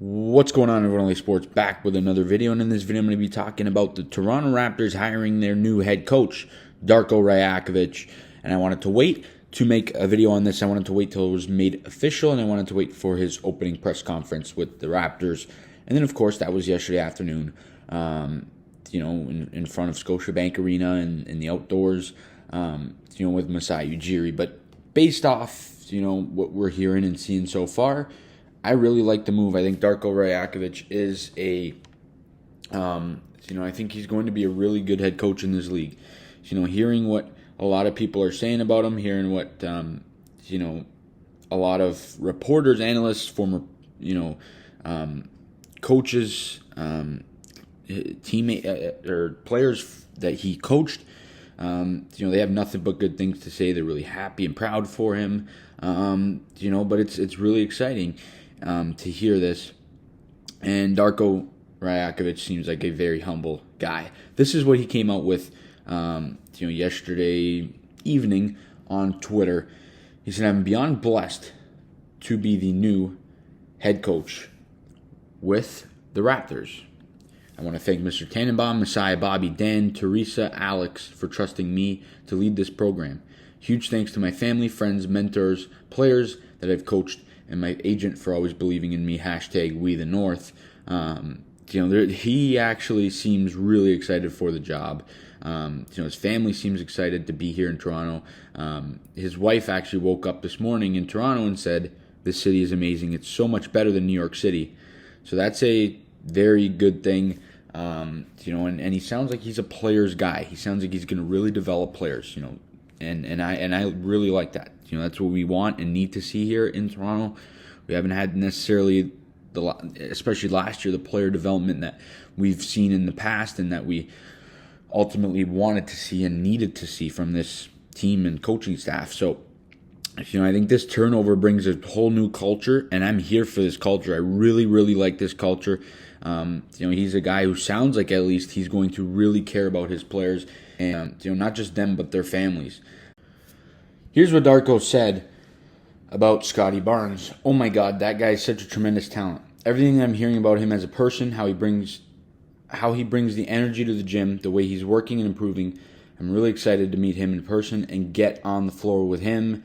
What's going on, everyone? Only Sports back with another video, and in this video I'm going to be talking about the Toronto Raptors hiring their new head coach, Darko Rajakovic. And I wanted to wait to make a video on this. I wanted to wait till it was made official, and I wanted to wait for his opening press conference with the Raptors. And then, of course, that was yesterday afternoon, in front of Scotiabank Arena and in the outdoors, with Masai Ujiri. But based off, what we're hearing and seeing so far, I really like the move. I think Darko Rajakovic is I think he's going to be a really good head coach in this league. Hearing what a lot of people are saying about him, hearing what, a lot of reporters, analysts, former, coaches, teammate or players that he coached, they have nothing but good things to say. They're really happy and proud for him, but it's really exciting to hear this. And Darko Rajakovic seems like a very humble guy. This is what he came out with, yesterday evening on Twitter. He said, "I'm beyond blessed to be the new head coach with the Raptors. I want to thank Mr. Tannenbaum, Messiah, Bobby, Dan, Teresa, Alex for trusting me to lead this program. Huge thanks to my family, friends, mentors, players that I've coached, and my agent for always believing in me. Hashtag We the North." He actually seems really excited for the job. His family seems excited to be here in Toronto. His wife actually woke up this morning in Toronto and said, "This city is amazing. It's so much better than New York City." So that's a very good thing. And he sounds like he's a player's guy. He sounds like he's going to really develop players, and I really like that. That's what we want and need to see here in Toronto. We haven't had necessarily, especially last year, the player development that we've seen in the past and that we ultimately wanted to see and needed to see from this team and coaching staff. So, I think this turnover brings a whole new culture, and I'm here for this culture. I really, really like this culture. He's a guy who sounds like at least he's going to really care about his players and, not just them, but their families. Here's what Darko said about Scotty Barnes. "Oh my God, that guy is such a tremendous talent. Everything I'm hearing about him as a person, how he brings the energy to the gym, the way he's working and improving. I'm really excited to meet him in person and get on the floor with him."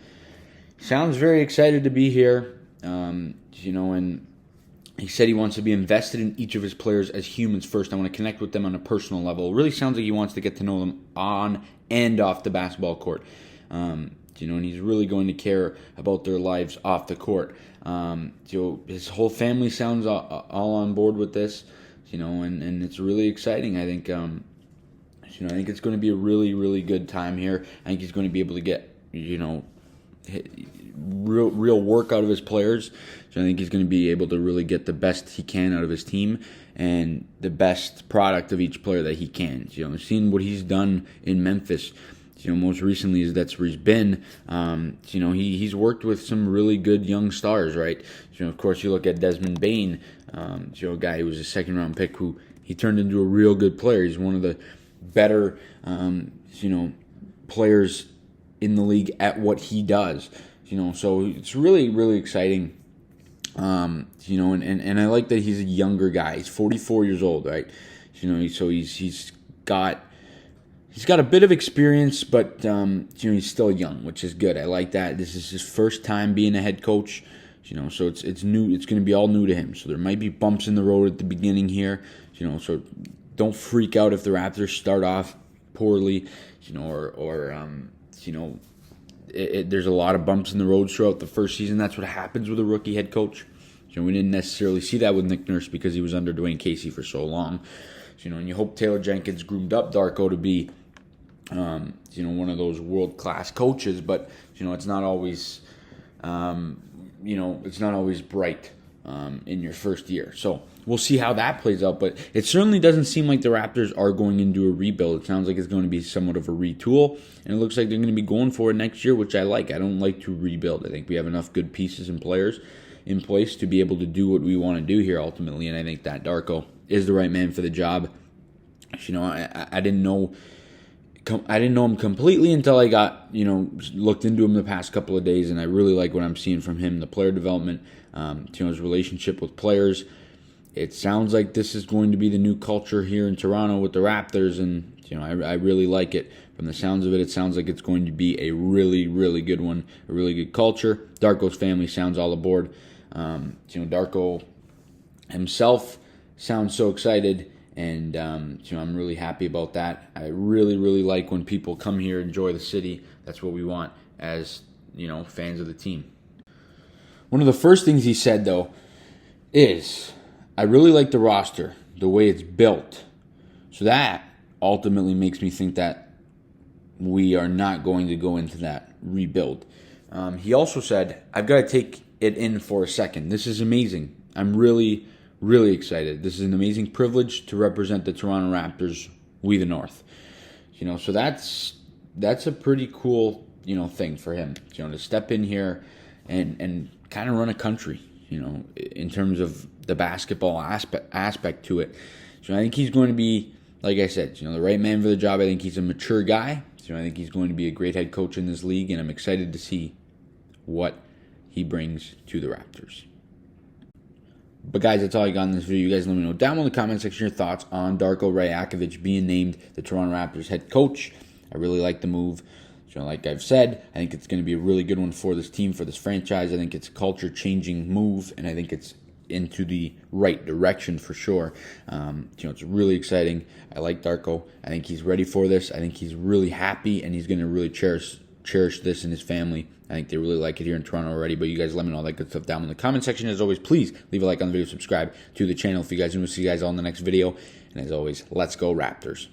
Sounds very excited to be here, and he said he wants to be invested in each of his players as humans first. "I want to connect with them on a personal level." It really sounds like he wants to get to know them on and off the basketball court. And he's really going to care about their lives off the court. His whole family sounds all on board with this, and it's really exciting. I think, I think it's going to be a really, really good time here. I think he's going to be able to get, real work out of his players. So I think he's going to be able to really get the best he can out of his team and the best product of each player that he can. Seeing what he's done in Memphis, most recently that's where he's been. He's worked with some really good young stars, right? Of course, you look at Desmond Bane, a guy who was a second-round pick who he turned into a real good player. He's one of the better, players in the league at what he does. So it's really, really exciting. And I like that he's a younger guy. He's 44 years old, right? So he's got a bit of experience, but he's still young, which is good. I like that. This is his first time being a head coach, so it's new. It's going to be all new to him. So there might be bumps in the road at the beginning here, so don't freak out if the Raptors start off poorly, there's a lot of bumps in the road throughout the first season. That's what happens with a rookie head coach. We didn't necessarily see that with Nick Nurse because he was under Dwayne Casey for so long. And you hope Taylor Jenkins groomed up Darko to be, one of those world-class coaches. But it's not always, it's not always bright in your first year. So we'll see how that plays out. But it certainly doesn't seem like the Raptors are going into a rebuild. It sounds like it's going to be somewhat of a retool, and it looks like they're going to be going for it next year, which I like. I don't like to rebuild. I think we have enough good pieces and players in place to be able to do what we want to do here ultimately, and I think that Darko is the right man for the job. I didn't know him completely until I got, looked into him the past couple of days, and I really like what I'm seeing from him, the player development, his relationship with players, it sounds like this is going to be the new culture here in Toronto with the Raptors, and I really like it. From the sounds of it, it sounds like it's going to be a really, really good one, a really good culture. Darko's family sounds all aboard. Darko himself sounds so excited, and I'm really happy about that. I really, really like when people come here, enjoy the city. That's what we want as fans of the team. One of the first things he said, though, is I really like the roster, the way it's built. So that ultimately makes me think that we are not going to go into that rebuild. He also said, I've got to take it in for a second. This is amazing. I'm really, really excited. This is an amazing privilege to represent the Toronto Raptors, we the North. So that's a pretty cool, thing for him, to step in here and kind of run a country, in terms of the basketball aspect to it. So I think he's going to be, like I said, the right man for the job. I think he's a mature guy. So I think he's going to be a great head coach in this league, and I'm excited to see what he brings to the Raptors. But guys, that's all I got in this video. You guys let me know down below in the comment section your thoughts on Darko Rajakovic being named the Toronto Raptors head coach. I really like the move. So like I've said, I think it's going to be a really good one for this team, for this franchise. I think it's a culture-changing move, and I think it's into the right direction for sure. It's really exciting. I like Darko. I think he's ready for this. I think he's really happy, and he's going to really cherish this in his family. I think they really like it here in Toronto already. But you guys let me know all that good stuff down in the comment section. As always, please leave a like on the video, subscribe to the channel if you guys want to see you guys all in the next video. And as always, let's go Raptors.